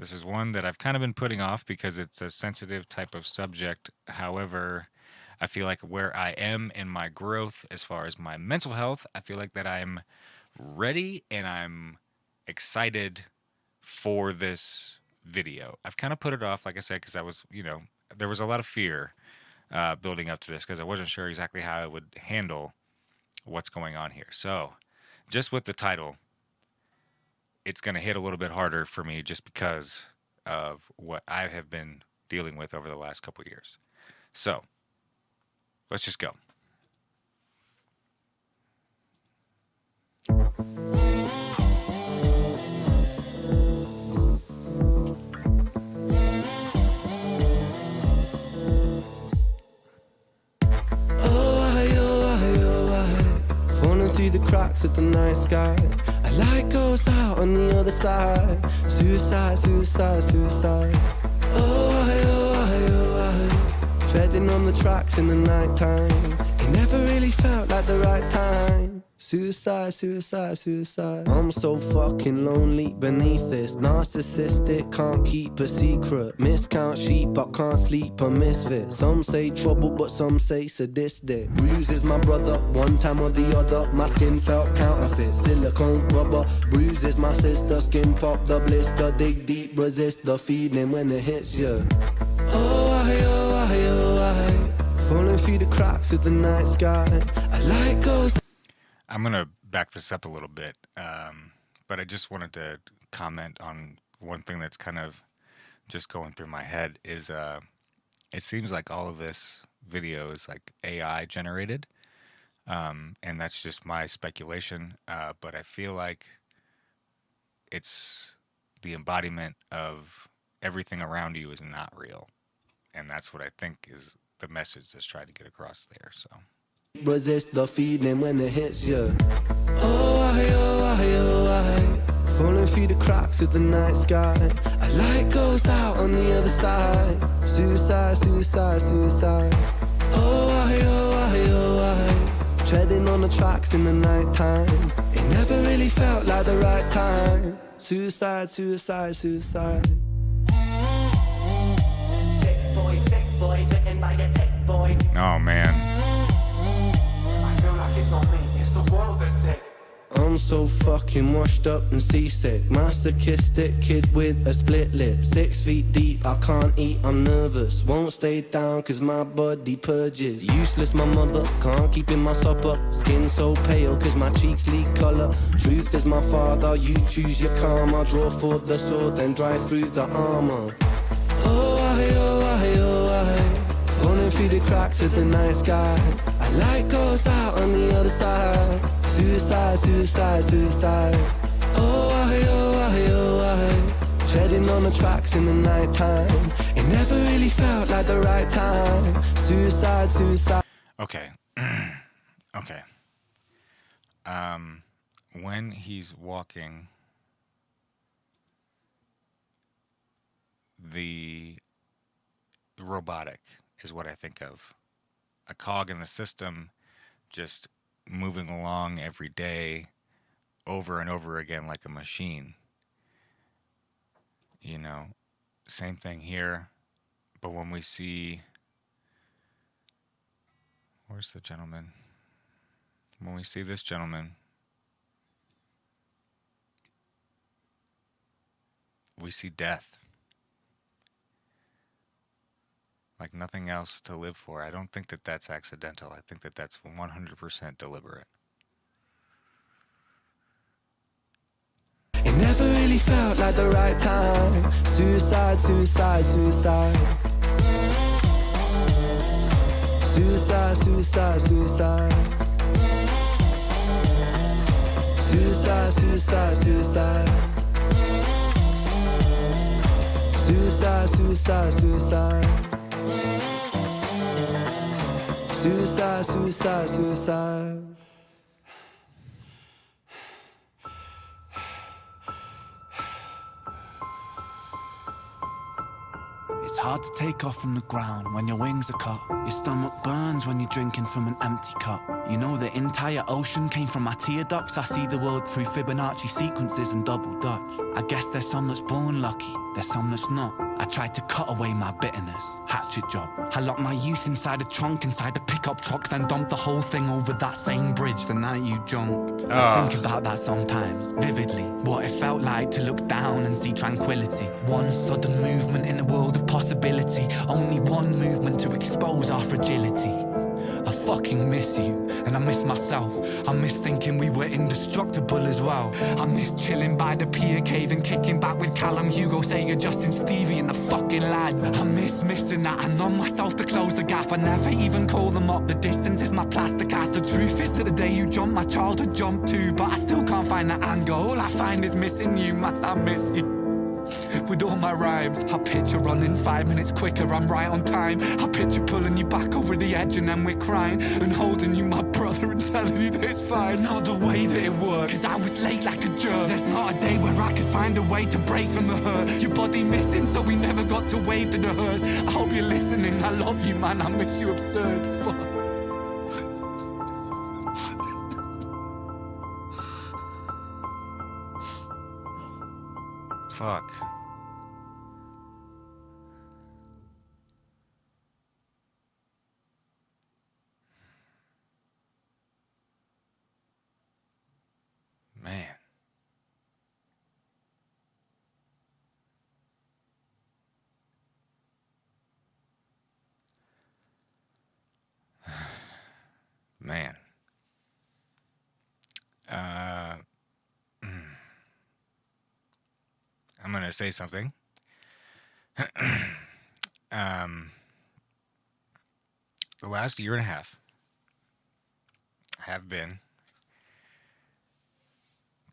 This is one that I've kind of been putting off because it's a sensitive type of subject. However, I feel like where I am in my growth as far as my mental health, I feel like that I'm ready and I'm excited for this video. I've kind of put it off, like I said, because I was, there was a lot of fear building up to this because I wasn't sure exactly how I would handle what's going on here. So, just with the title, it's going to hit a little bit harder for me just because of what I have been dealing with over the last couple of years. So, let's just go. Through the cracks of the night sky, a light goes out on the other side. Suicide, suicide, suicide. Oh, treading on the tracks in the night time. It never really felt like the right time. Suicide, suicide, suicide. I'm so fucking lonely beneath this. Narcissistic, can't keep a secret. Miscount sheep, but can't sleep, a misfit. Some say trouble, but some say sadistic. Bruises my brother, one time or the other. My skin felt counterfeit, silicone rubber. Bruises my sister, skin pop the blister. Dig deep, resist the feeling when it hits you. Falling through the cracks of the night sky. A light goes. I'm going to back this up a little bit, but I just wanted to comment on one thing that's kind of just going through my head is it seems like all of this video is like AI generated, and that's just my speculation, but I feel like it's the embodiment of everything around you is not real, and that's what I think is the message that's trying to get across there, so... Resist the feeling when it hits you. Falling through the cracks of the night sky. A light goes out on the other side. Suicide, suicide, suicide. Treading on the tracks in the night time. It never really felt like the right time. Suicide, suicide, suicide. Sick boy, bitten by a tech boy. Oh man. I'm so fucking washed up and seasick. Masochistic kid with a split lip. 6 feet deep, I can't eat, I'm nervous. Won't stay down cause my body purges. Useless my mother, can't keep in my supper. Skin so pale cause my cheeks leak colour. Truth is my father, you choose your karma. Draw for the sword, then drive through the armour. Falling through the cracks of the night sky. A light goes out on the other side. Suicide, suicide, suicide. Treading on the tracks in the night time. It never really felt like the right time. Suicide, suicide. Okay. Okay. When he's walking, the robotic is what I think of. A cog in the system just moving along every day over and over again like a machine. You know, same thing here. But when we see... Where's the gentleman? When we see this gentleman, we see death. Like nothing else to live for. I don't think that that's accidental. I think that that's 100% deliberate. It never really felt like the right time. Suicide, suicide, suicide. Suicide, suicide, suicide. Suicide, suicide, suicide. Suicide, suicide, suicide. Suicide, suicide, suicide. It's hard to take off from the ground when your wings are cut. Your stomach burns when you're drinking from an empty cup. You know the entire ocean came from my tear ducts. I see the world through Fibonacci sequences and double Dutch. I guess there's some that's born lucky, there's some that's not. I tried to cut away my bitterness, hatchet job. I locked my youth inside a trunk, inside a pickup truck, then dumped the whole thing over that same bridge the night you jumped. I think about that sometimes, vividly. What it felt like to look down and see tranquility. One sudden movement in a world of possibility. Only one movement to expose our fragility. I fucking miss you, and I miss myself. I miss thinking we were indestructible as well. I miss chilling by the pier cave and kicking back with Callum, Hugo, Sager, Justin, Stevie and the fucking lads. I miss missing that. I numb myself to close the gap. I never even call them up. The distance is my plaster cast. The truth is that the day you jumped, my childhood jumped too. But I still can't find that anger. All I find is missing you, man, I miss you. With all my rhymes, I picture running 5 minutes quicker, I'm right on time. I picture pulling you back over the edge and then we're crying and holding you, my brother, and telling you that it's fine. Not the way that it worked, cause I was late like a jerk. There's not a day where I could find a way to break from the hurt. Your body missing, so we never got to wave to the hearse. I hope you're listening, I love you, man, I miss you absurd. Fuck. Fuck. Man. Man. I'm gonna say something. The last year and a half have been,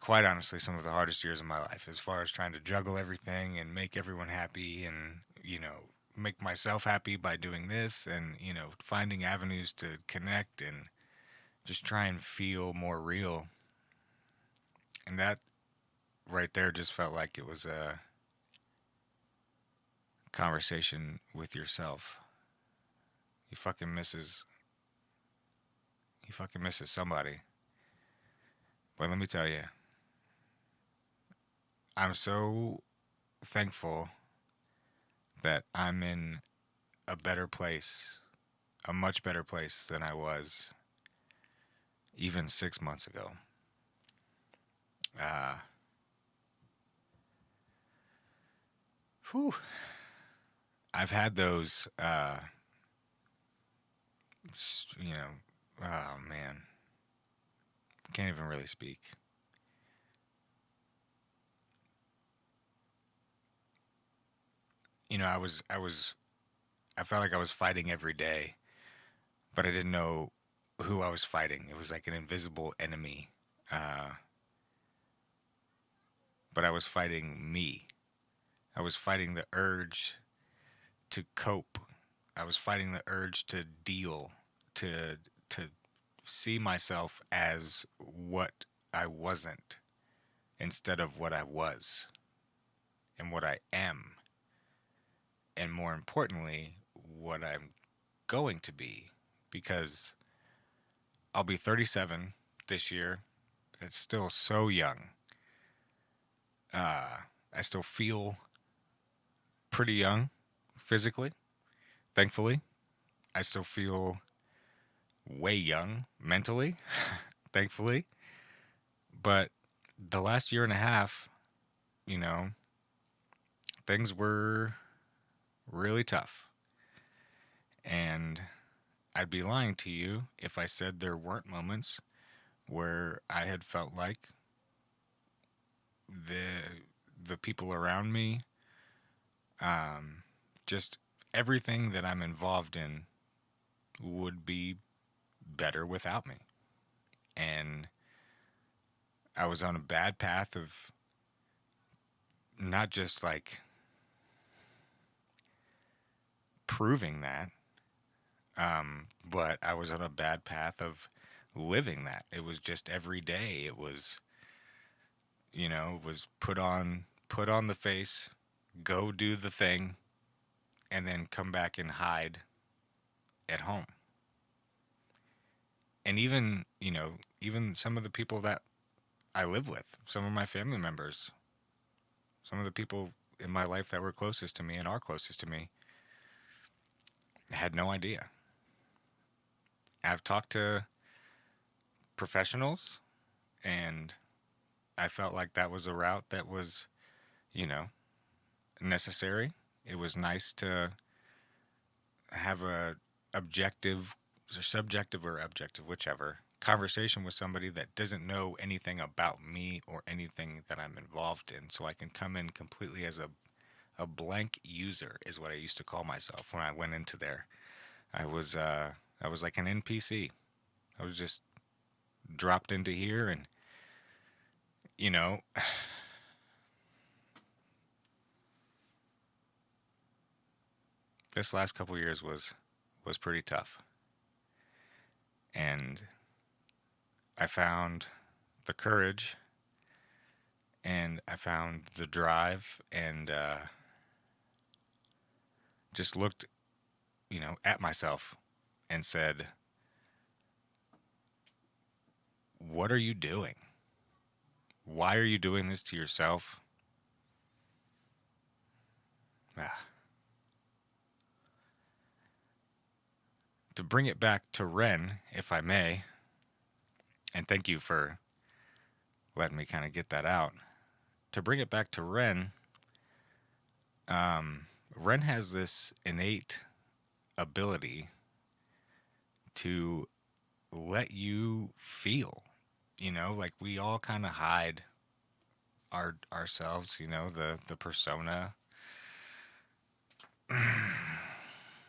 quite honestly, some of the hardest years of my life, as far as trying to juggle everything and make everyone happy and, make myself happy by doing this and, finding avenues to connect and just try and feel more real. And that right there just felt like it was a conversation with yourself. He fucking misses somebody. But let me tell you, I'm so thankful that I'm in a better place, a much better place than I was even 6 months ago. I've had those, oh man, can't even really speak. I felt like I was fighting every day, but I didn't know who I was fighting. It was like an invisible enemy. But I was fighting me. I was fighting the urge to cope. I was fighting the urge to deal, to see myself as what I wasn't instead of what I was and what I am. And more importantly, what I'm going to be, because I'll be 37 this year. It's still so young. I still feel pretty young physically, thankfully. I still feel way young mentally, thankfully. But the last year and a half, things were really tough. And I'd be lying to you if I said there weren't moments where I had felt like the people around me, just everything that I'm involved in would be better without me. And I was on a bad path of not just like proving that, but I was on a bad path of living that. It was just every day. It was, it was put on the face, go do the thing, and then come back and hide at home. And even, even some of the people that I live with, some of my family members, some of the people in my life that were closest to me and are closest to me had no idea. I've talked to professionals, and I felt like that was a route that was, you know, necessary. It was nice to have a objective, or subjective or objective, whichever, conversation with somebody that doesn't know anything about me or anything that I'm involved in, so I can come in completely as a blank user is what I used to call myself when I went into there. I was like an NPC. I was just dropped into here, and you know, this last couple years was pretty tough. And I found the courage, and I found the drive, and just looked, at myself and said, "What are you doing? Why are you doing this to yourself?" Ah. To bring it back to Ren, if I may, and thank you for letting me kind of get that out. To bring it back to Ren, Ren has this innate ability to let you feel. Like we all kind of hide ourselves. The persona